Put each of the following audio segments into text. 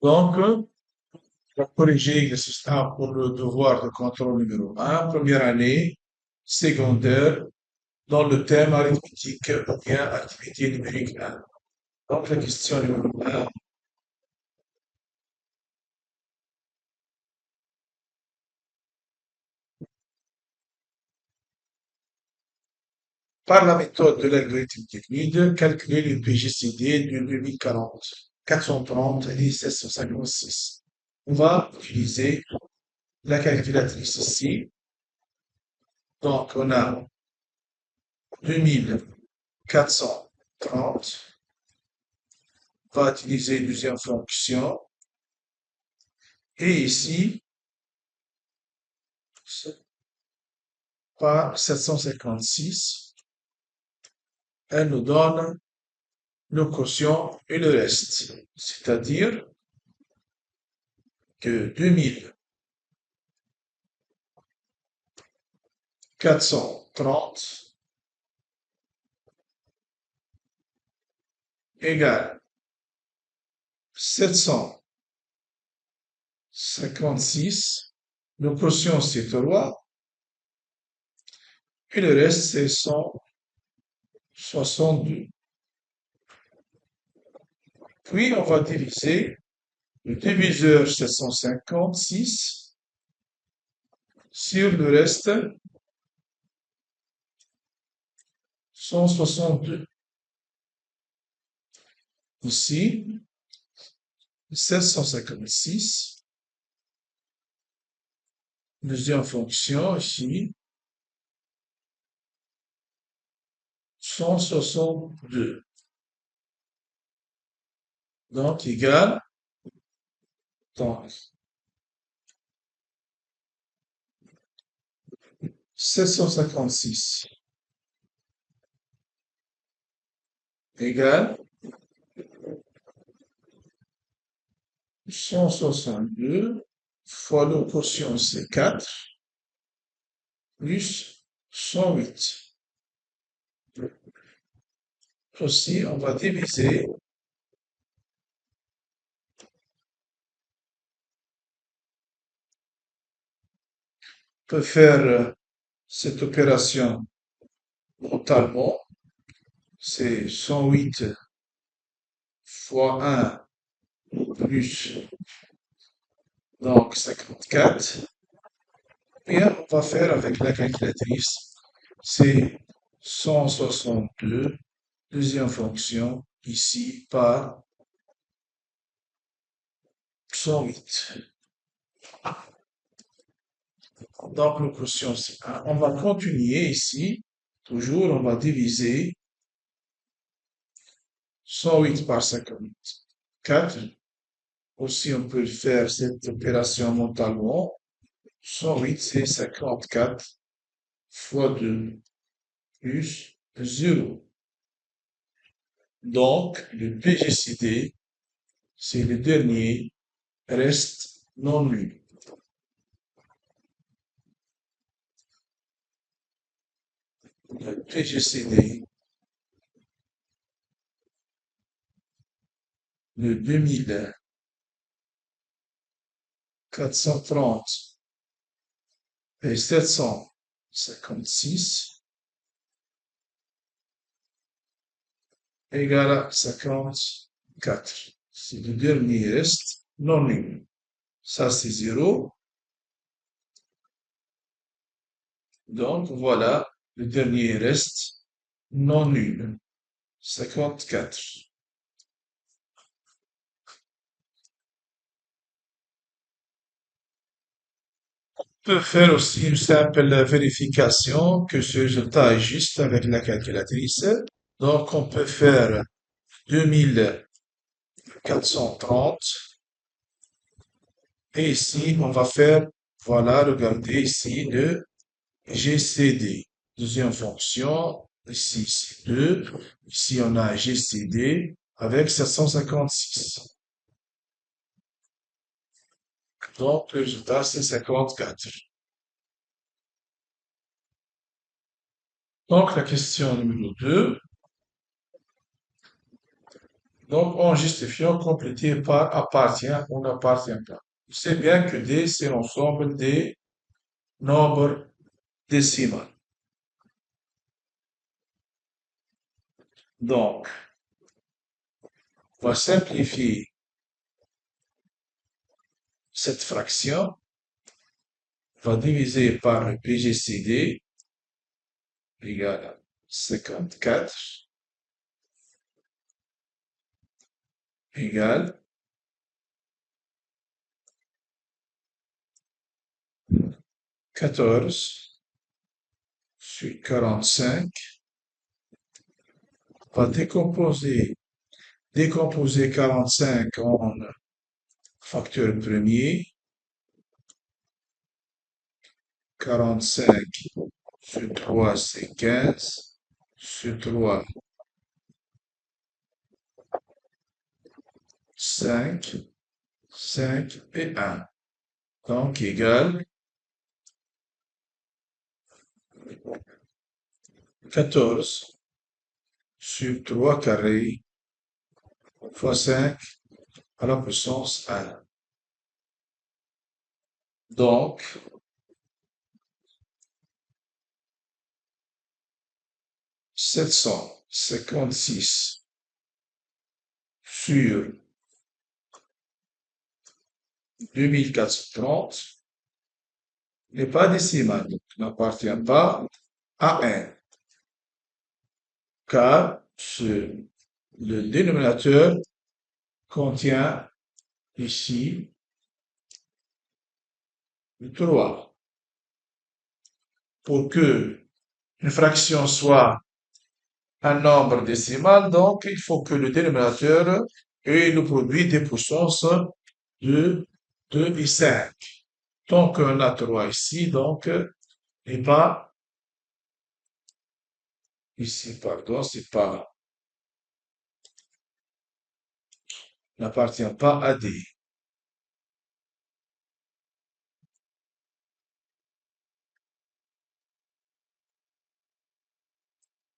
Donc, on va corriger l'exercice 1 pour le devoir de contrôle numéro 1, première année, secondaire, dans le thème arithmétique ou bien activité numérique 1. Donc, la question numéro 1. Par la méthode de l'algorithme d'Euclide, calculer le PGCD de 2040, 430 et 756. On va utiliser la calculatrice ici. Donc, on a 2430. On va utiliser une deuxième fonction. Et ici, par 756, elle nous donne le quotient et le reste. C'est-à-dire que 2430 égale 756. Le quotient, c'est 3. Et le reste, c'est 162. Puis, on va diviser le diviseur 756 sur le reste 162. Ici, 756, deuxième fonction ici, 162. Donc, égal, donc, 756 égale 162 fois le quotient c'est 4 plus 108. Aussi, on va diviser on peut faire cette opération mentalement. C'est 108 fois 1 plus donc 54. Bien, on va faire avec la calculatrice. C'est 162, deuxième fonction, ici, par 108. Donc, le quotient, c'est 1. On va continuer ici. Toujours, on va diviser 108 par 54. Aussi, on peut faire cette opération mentalement. 108, c'est 54 fois 2 plus 0. Donc, le PGCD, c'est le dernier reste non nul. Le PGCD de 2430 et 756 égale à 54. C'est le dernier reste non nul. Ça, c'est 0. Donc, voilà le dernier reste non nul. 54. On peut faire aussi une simple vérification que ce résultat est juste avec la calculatrice. Donc, on peut faire 2430 et ici, on va faire, voilà, regardez ici le GCD. Deuxième fonction, ici c'est 2. Ici, on a GCD avec 756. Donc, le résultat, c'est 54. Donc, la question numéro 2. Donc, en justifiant, compléter par appartient ou n'appartient pas. C'est bien que D, c'est l'ensemble des nombres décimaux. Donc, on va simplifier cette fraction. On va diviser par le PGCD égale à 54 égale 14 sur 45. On va décomposer 45 en facteur premier. 45 sur 3, c'est 15. Sur 3, 5, 5 et 1. Donc, égale 14 sur 3 carré fois 5 à la puissance 1. Donc, 756 sur 2430 n'est pas décimal, donc n'appartient pas à 1, car le dénominateur contient ici le 3. Pour que une fraction soit un nombre décimal, donc il faut que le dénominateur ait le produit des puissances de 2 et 5. Tant qu'on a 3 ici, donc, et pas ici, pardon, c'est pas, n'appartient pas à D.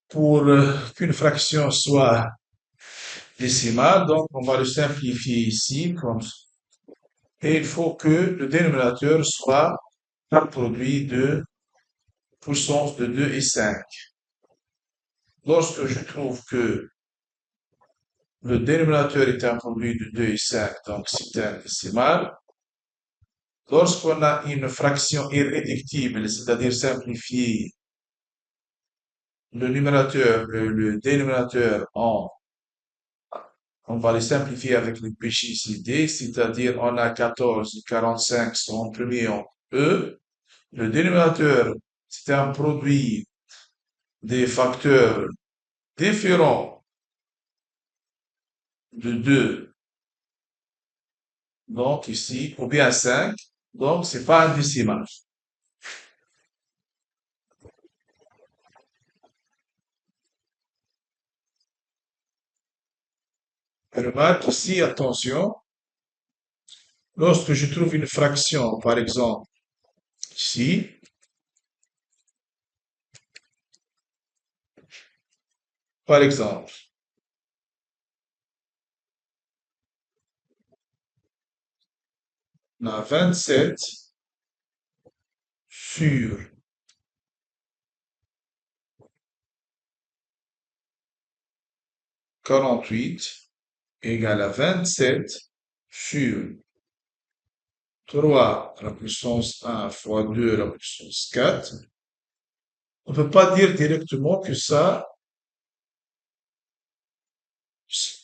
Pour qu'une fraction soit décimale, donc on va le simplifier ici, comme ça. Et il faut que le dénominateur soit un produit de puissance de 2 et 5. Lorsque je trouve que le dénominateur est un produit de 2 et 5, donc c'est un décimal. Lorsqu'on a une fraction irréductible, c'est-à-dire simplifiée, le numérateur, le dénominateur on va les simplifier avec le PJCD, c'est-à-dire on a 14 et 45 sont imprimés en E. Le dénominateur, c'est un produit des facteurs différents de 2, donc ici, ou bien 5, donc c'est pas un décimal. Remarque ici, attention, lorsque je trouve une fraction, par exemple, ici, par exemple, on a 27 sur 48 égale à 27 sur 3 à la puissance 1 fois 2 à la puissance 4. On ne peut pas dire directement que ça,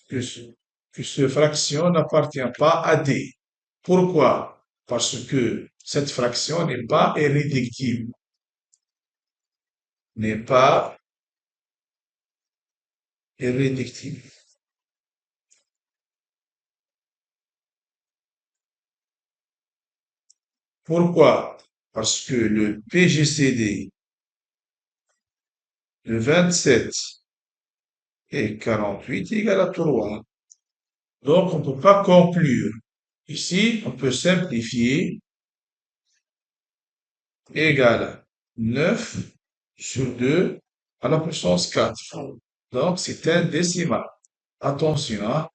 que, que cette fraction n'appartient pas à D. Pourquoi? Parce que cette fraction n'est pas irréductible. N'est pas irréductible. Pourquoi? Parce que le PGCD de 27 et 48 est égal à 3. Donc, on ne peut pas conclure. Ici, on peut simplifier égal à 9 sur 2 à la puissance 4. Donc, c'est un décimal. Attention, hein.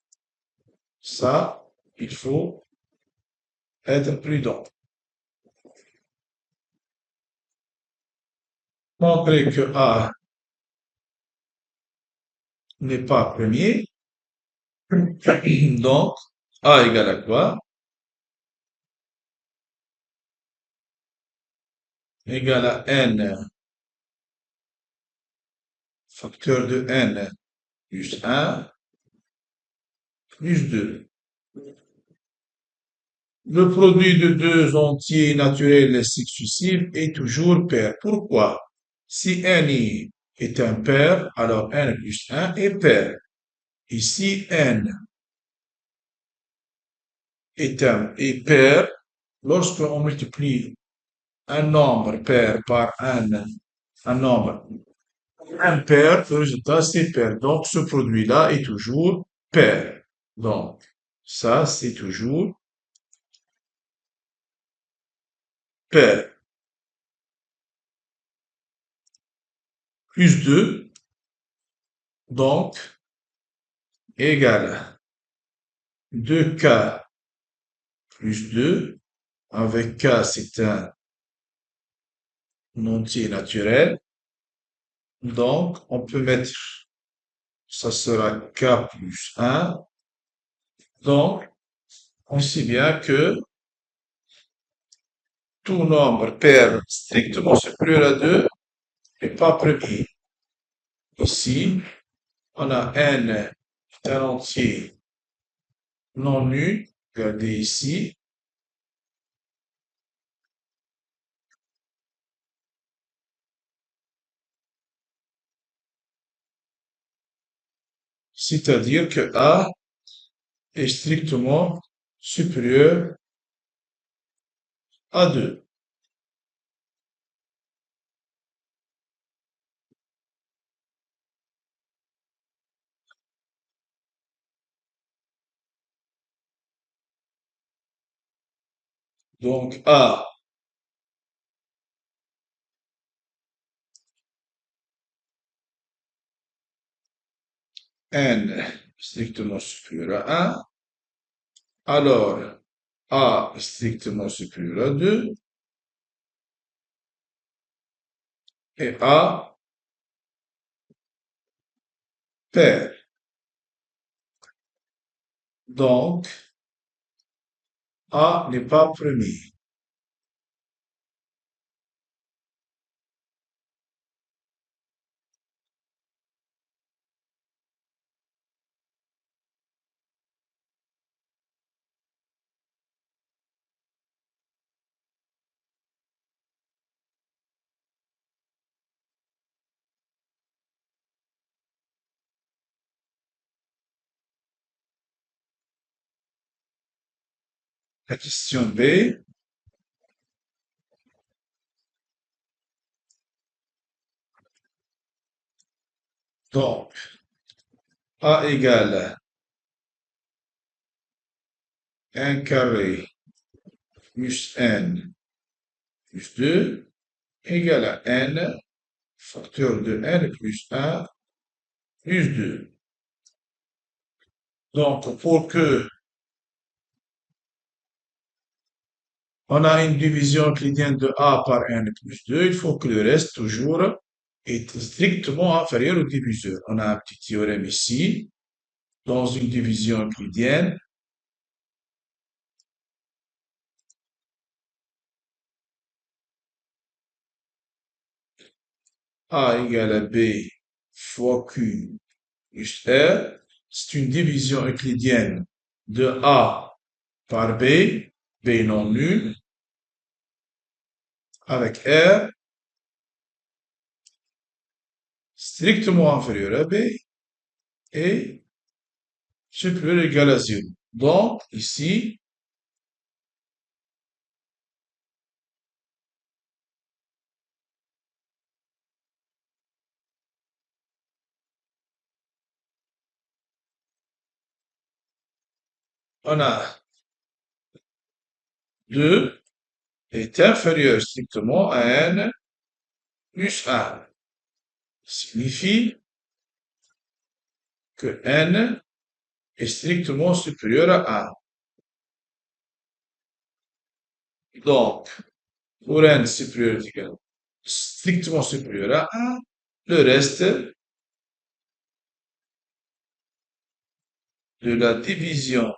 Ça, il faut être prudent. Montrer que A n'est pas premier. Donc, A égale à quoi? Égale à n facteur de n plus 1 plus 2. Le produit de deux entiers naturels successifs est toujours pair. Pourquoi? Si n est un pair, alors n plus 1 est pair. Et si n est pair, lorsqu'on multiplie un nombre pair par un nombre impair, le résultat c'est pair. Donc ce produit-là est toujours pair. Donc ça c'est toujours pair. Plus 2, donc égale 2k plus 2, avec k c'est un entier naturel, donc on peut mettre, ça sera k plus 1, donc on sait bien que tout nombre pair strictement supérieur à 2 n'est pas premier. Ici, on a n est un entier non nul, regardez ici, c'est-à-dire que A est strictement supérieur à 2. Donc A, n strictement supérieur à 1, alors A est strictement supérieur à 2 et A pair. Donc A n'est pas premier. La question B, donc A égale 1 carré plus n plus 2 égale à n facteur de n plus 1 plus 2. Donc, pour que on a une division euclidienne de A par n plus 2, il faut que le reste toujours est strictement inférieur au diviseur. On a un petit théorème ici, dans une division euclidienne. A égale à B fois Q plus R. C'est une division euclidienne de A par B, B non nul, avec R strictement inférieur à B et supérieur ou égal à 0. Donc, ici, on a 2 est inférieur strictement à n plus 1. Signifie que n est strictement supérieur à 1. Donc, pour n supérieur égal strictement supérieur à 1, le reste de la division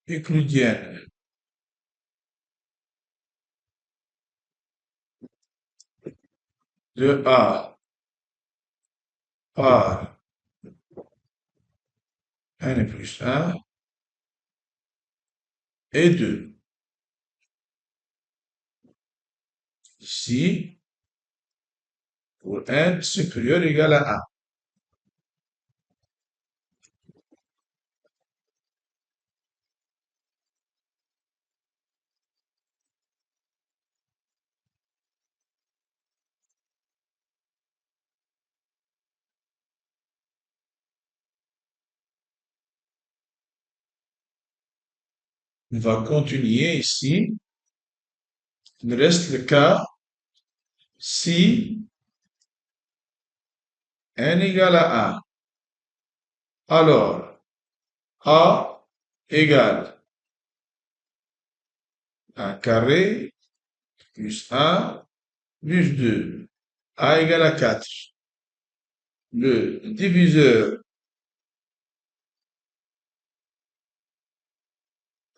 euclidienne de A par n plus 1 et 2. Ici, pour n supérieur égal à 1. On va continuer ici. Il reste le cas si n égale à 1. Alors, A égale 1 carré plus 1 plus 2. A égale à 4. Le diviseur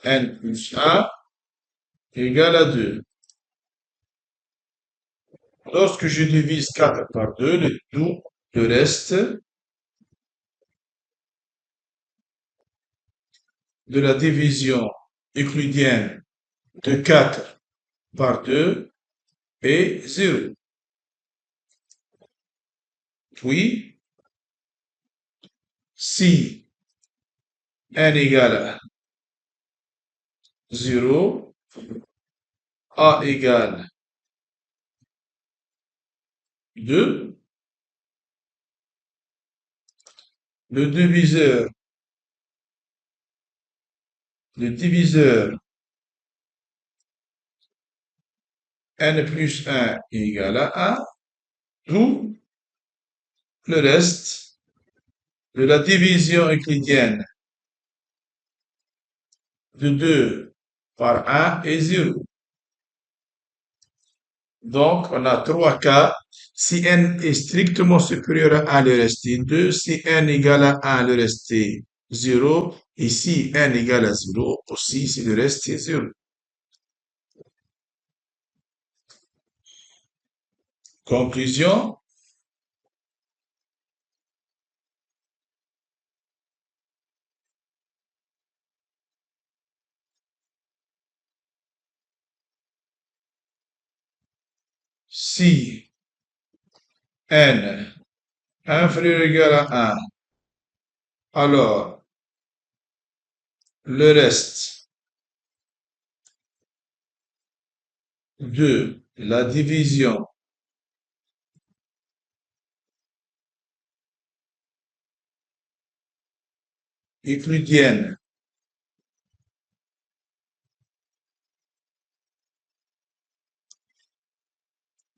n plus 1 égale à 2. Lorsque je divise 4 par 2, le reste de la division euclidienne de 4 par 2 est 0. Puis, si n égale à 0, A égale 2, le diviseur n plus 1 est égal à 1, d'où le reste de la division euclidienne de 2 par 1 est 0. Donc, on a 3 cas. Si n est strictement supérieur à 1, le reste est 2. Si n égale à 1, le reste est 0. Et si n égale à 0, aussi, si le reste est 0. Conclusion, si n inférieur ou égal à 1, alors le reste de la division euclidienne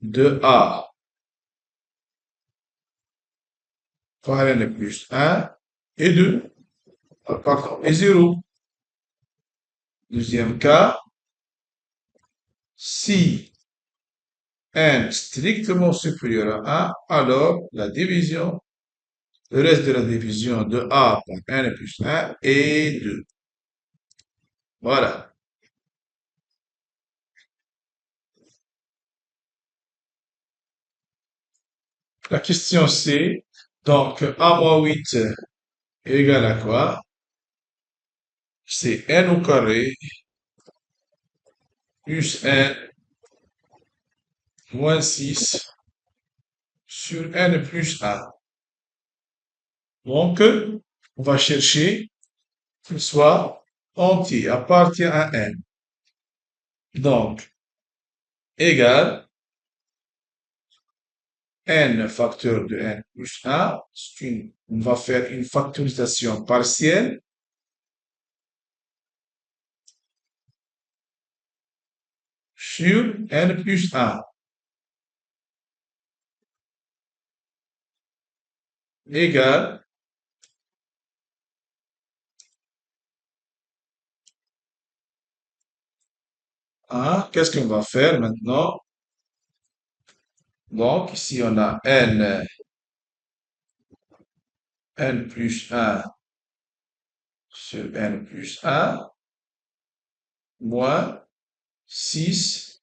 de A par n plus 1 et 2, pardon, et 0. Deuxième cas, si n strictement supérieur à 1, alors la division, le reste de la division de A par n plus 1 est 2. Voilà. La question C, donc A moins 8 est égal à quoi? C'est n au carré plus n moins 6 sur n plus 1. Donc, on va chercher qu'il soit entier, appartient à n. Donc, égal n facteur de n plus 1. On va faire une factorisation partielle. sur n plus 1 égale à, qu'est-ce qu'on va faire maintenant? Donc, ici, on a n plus 1 sur n plus 1 moins 6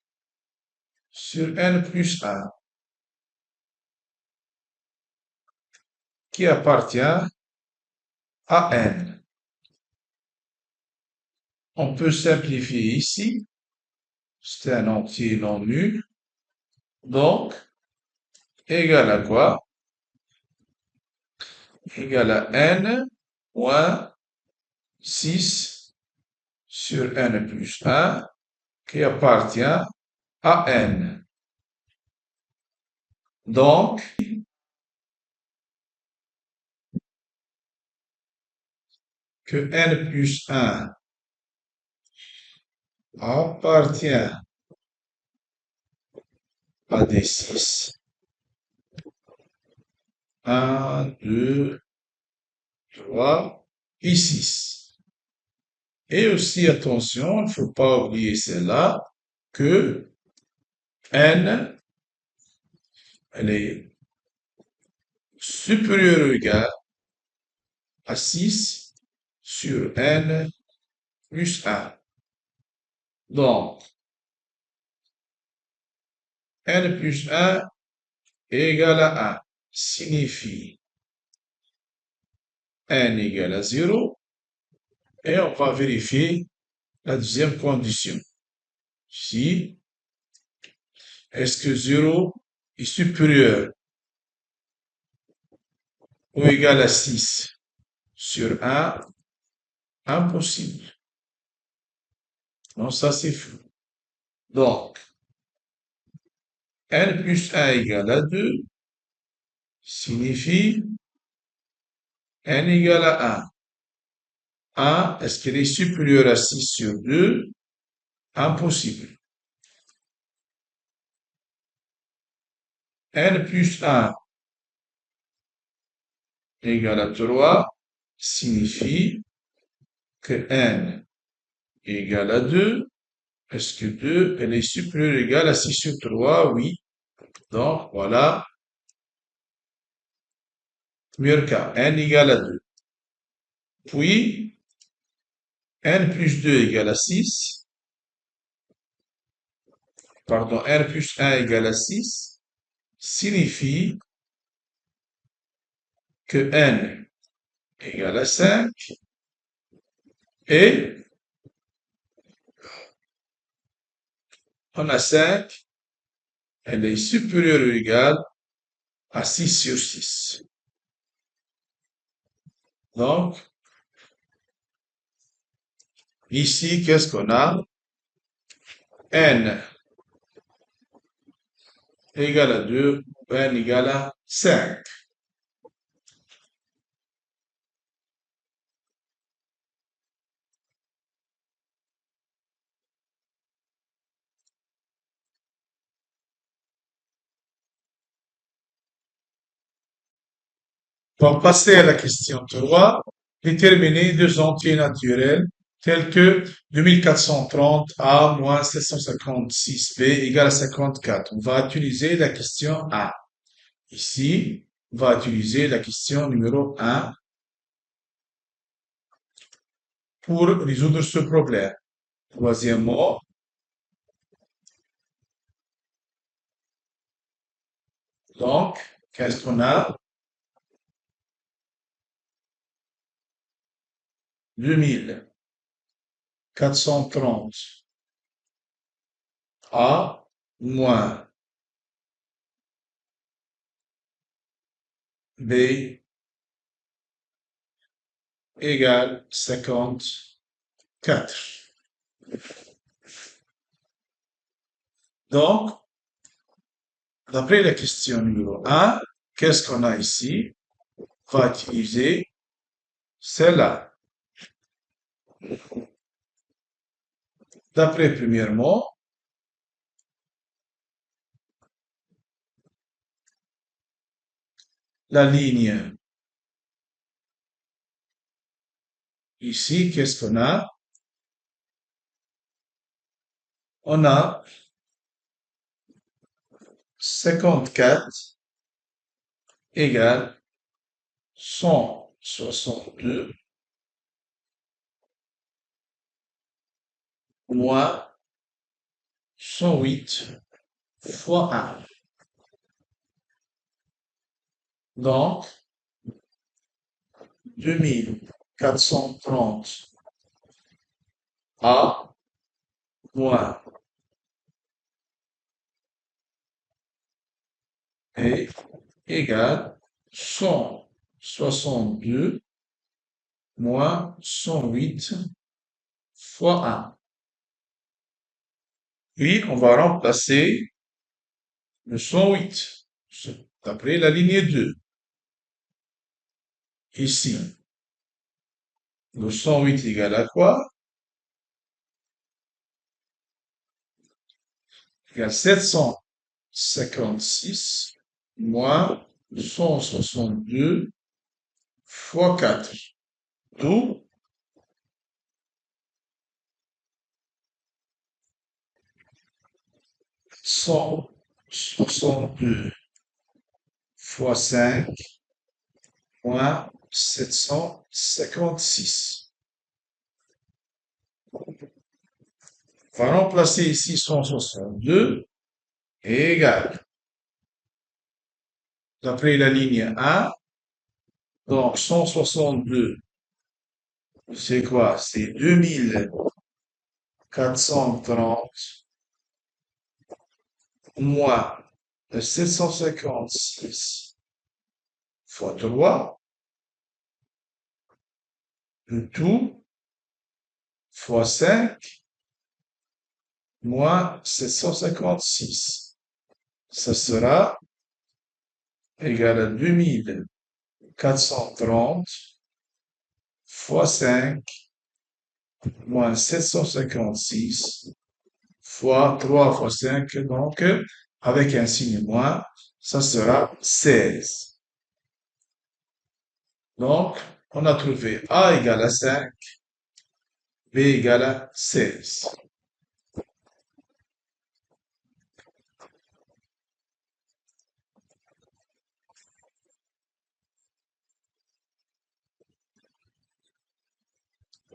sur n plus 1 qui appartient à n. On peut simplifier ici. C'est un entier non nul. Donc, égal à quoi? Égal à n moins 6 sur n plus 1 qui appartient à n. Donc, que n plus 1 appartient à des 6. 1, 2, 3 et 6. Et aussi, attention, il ne faut pas oublier celle-là, que n, elle est supérieure ou égale à 6 sur n plus 1. Donc, n plus 1 égale à 1 signifie n égale à 0 et on va vérifier la deuxième condition. Ici, est-ce que 0 est supérieur ou égal à 6 sur 1? Impossible. Non, ça c'est fou. Donc, n plus 1 égale à 2 signifie n égale à 1. 1, est-ce qu'elle est supérieure à 6 sur 2? Impossible. N plus 1 égale à 3 signifie que n égale à 2. Est-ce que 2, elle est supérieure ou égale à 6 sur 3? Oui. Donc, voilà. Premier cas, n égale à 2. Puis, n plus 2 égale à 6. Pardon, n plus 1 égale à 6 signifie que n égale à 5 et on a 5, elle est supérieure ou égale à 6 sur 6. Donc, ici, qu'est-ce qu'on a? N égale à 2, n égale à 5. Pour passer à la question 3, déterminer deux entiers naturels tels que 2430A moins 756B égale à 54. On va utiliser la question 1. Ici, on va utiliser la question numéro 1 pour résoudre ce problème. Troisième mot, donc, qu'est-ce qu'on a? 2430 A moins B égale 54. Donc, d'après la question numéro 1, qu'est-ce qu'on a ici? On va utiliser celle-là. D'après premièrement, la ligne ici, qu'est-ce qu'on a? On a 54 égale 162 moins 108 fois 1. Donc, 2430 A moins est égale 162 moins 108 fois 1. Puis, on va remplacer le 108 d'après la ligne 2. Ici, le 108 égale à quoi? Égale 756 moins 162 fois 4. D'où 162 fois 5 moins 756. On va remplacer ici 162 et égal. D'après la ligne 1, donc 162, c'est quoi? C'est 2430 moins 756 fois 3, le tout, fois 5, moins 756. Ça sera égal à 2430 fois 5 moins 756 fois 3 fois 5, donc avec un signe moins, ça sera 16. Donc, on a trouvé A égale à 5, B égale à 16.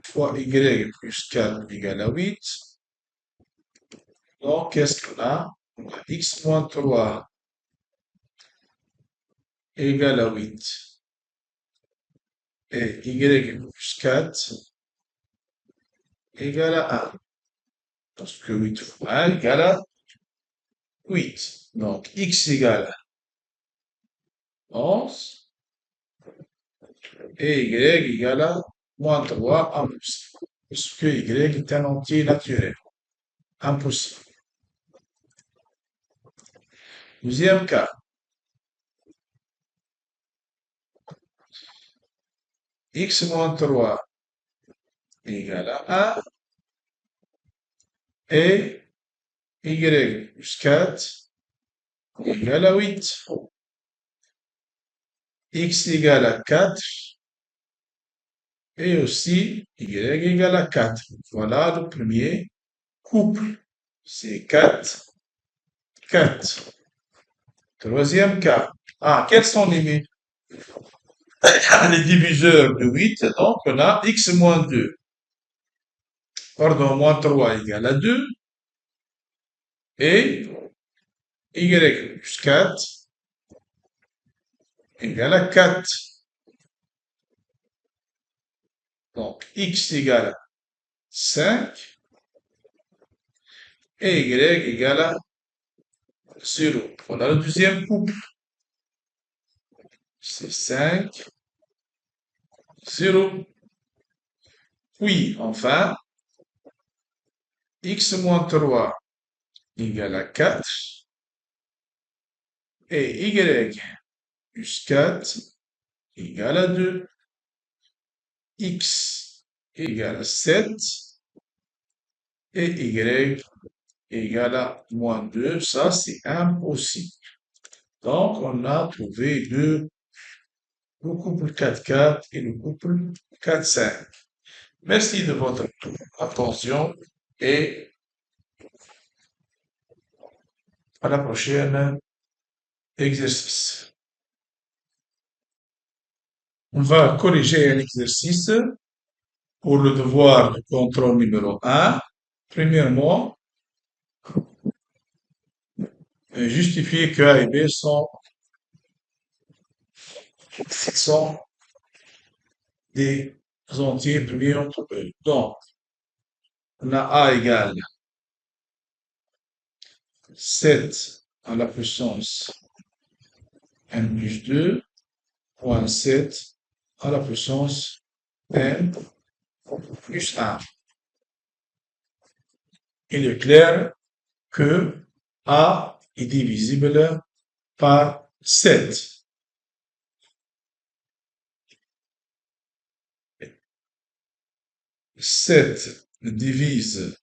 Fois Y plus 4 égale à 8. Donc, qu'est-ce qu'on a? On a X moins 3 égale à 8. Et Y plus 4 égale à 1. Parce que 8 fois 1 égale à 8. Donc, X égale à 11 et Y égale à moins 3 en plus. Puisque Y est un entier naturel. Impossible. Deuxième cas. X moins 3 égale à 1 et Y plus 4 égale à 8. X égale à 4 et aussi Y égale à 4. Voilà le premier couple. C'est 4, 4. Troisième cas. Ah, quels sont les diviseurs de 8? Donc, on a X moins 2. Pardon, moins 3 égale à 2. Et Y plus 4 égale à 4. Donc, X égale à 5 et Y égale à 0. Voilà le deuxième couple. C'est 5, 0. Oui, enfin, X moins 3 égale à 4 et Y plus 4 égale à 2. X égale à 7 et Y égale à moins 2. Ça, c'est impossible. Donc, on a trouvé deux le couple 4-4 et le couple 4-5. Merci de votre attention et à la prochaine exercice. On va corriger un exercice pour le devoir de contrôle numéro 1. Premièrement, justifier que A et B sont des entiers premiers entre eux. Donc, on a A égale 7 à la puissance n plus 2 moins 7 à la puissance n plus 1. Il est clair que A est divisible par 7. Sept divise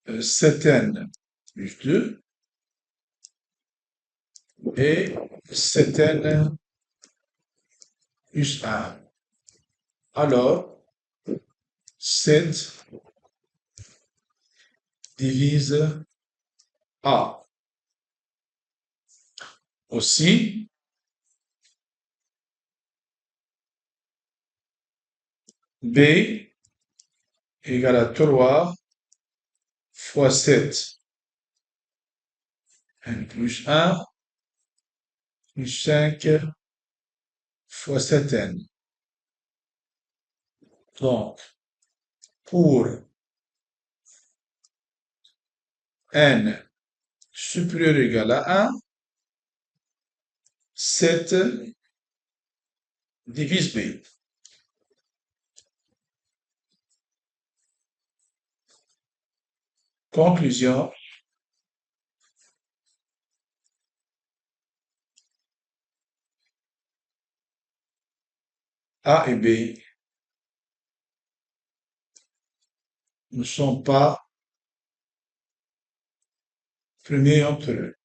7n plus 2 et 7n plus 1. Alors, 7 divise A. Aussi, B égale à 3 fois 7 n plus 1 plus 5 fois 7n. Donc, pour n supérieur ou égal à 1, 7 divise B. Conclusion. A et B ne sont pas premiers entre eux.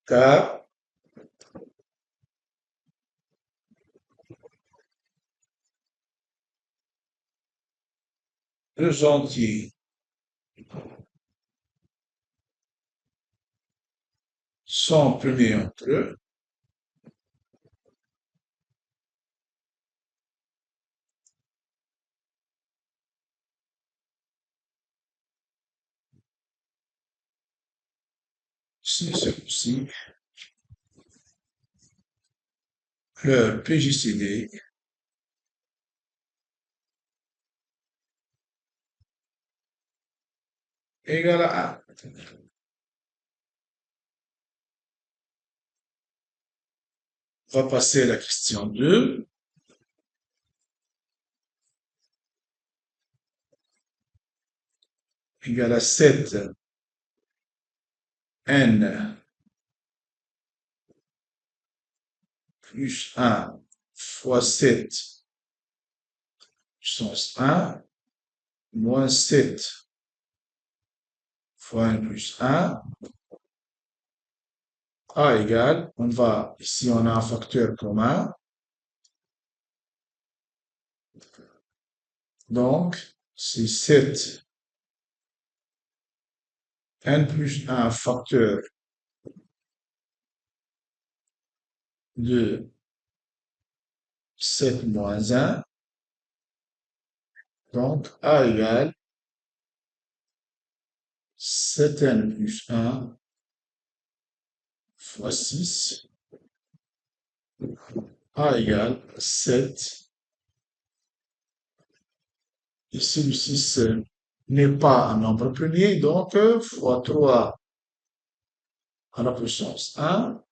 Car deux entiers sont premiers entre eux, si ceci, leur PJCD égale à 1. On va passer à la question 2. Égale à 7 n plus 1 fois 7 puissance 1 moins 7 fois n plus 1. A égale, ici on a un facteur commun. Donc, c'est 7 n plus 1 facteur de 7 moins 1. Donc, A égale 7n plus 1 fois 6. A égale 7. Ici, le 6 n'est pas un nombre premier, donc fois 3 à la puissance 1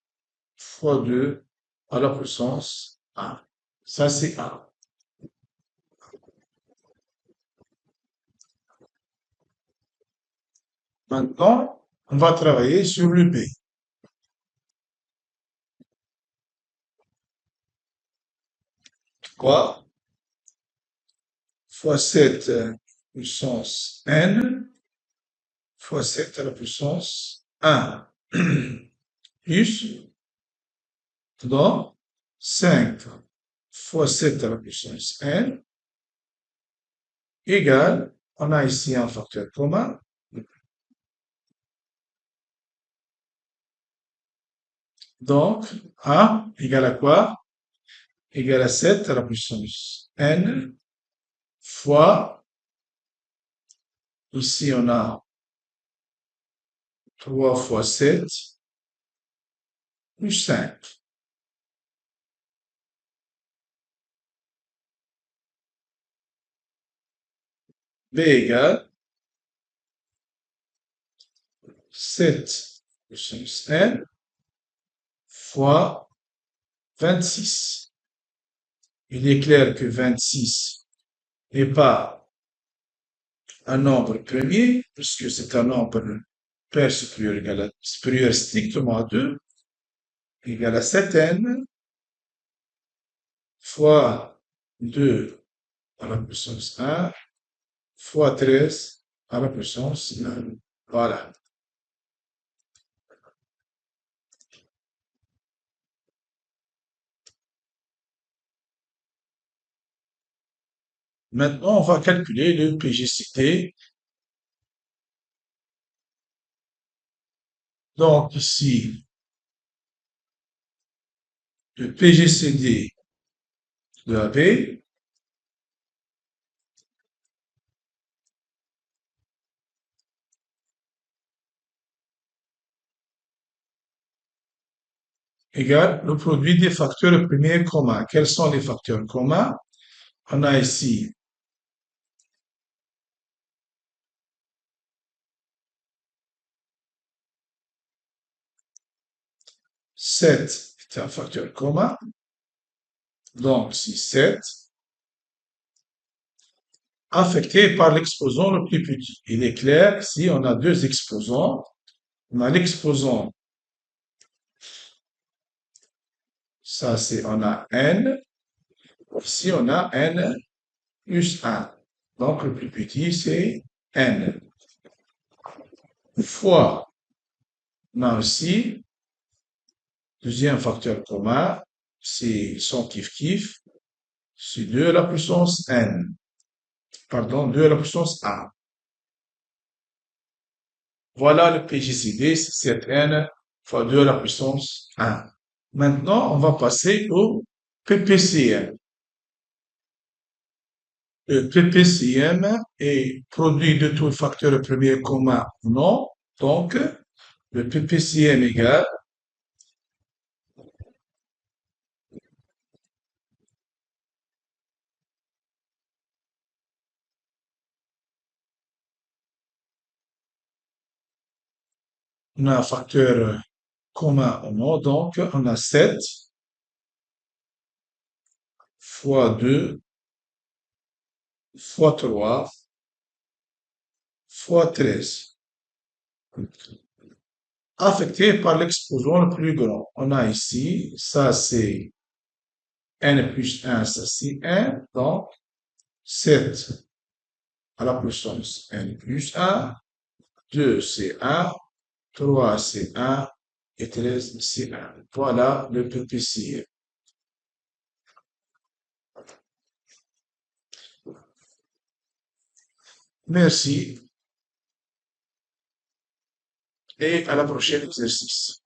fois 2 à la puissance 1. Ça, c'est 1. Maintenant, on va travailler sur le B. Quoi? Fois 7 puissance n fois 7 à la puissance 1 plus dans 5 fois 7 à la puissance n égale, on a ici un facteur commun, donc A égale à quoi? Égale à 7 à la puissance n fois, ici on a 3 fois 7 plus 5. B égale 7 puissance n fois 26. Il est clair que 26 n'est pas un nombre premier, puisque c'est un nombre pair supérieur strictement à 2, égal à 7n fois 2 à la puissance 1 fois 13 à la puissance 1. Voilà. Maintenant, on va calculer le PGCD. Donc ici, le PGCD de AB égale le produit des facteurs premiers communs. Quels sont les facteurs communs? On a ici 7 est un facteur commun. Donc, si 7 affecté par l'exposant le plus petit. Il est clair, si on a deux exposants, on a l'exposant, ça c'est, on a n, ici on a n plus 1. Donc le plus petit c'est n. Fois, on a aussi, deuxième facteur commun, c'est son kiff-kiff, c'est 2 à la puissance n. Pardon, 2 à la puissance 1. Voilà le PGCD, c'est 7n fois 2 à la puissance 1. Maintenant, on va passer au PPCM. Le PPCM est produit de tout facteur premier commun ou non. Donc, le PPCM égale on a un facteur commun ou non. Donc, on a 7 fois 2 fois 3 fois 13. Affecté par l'exposant le plus grand. On a ici, ça c'est n plus 1, ça c'est 1. Donc, 7 à la puissance n plus 1. 2 c'est 1. 3 c'est 1. Et 13 c'est 1. Voilà le PPCM. Merci et à la prochaine exercice.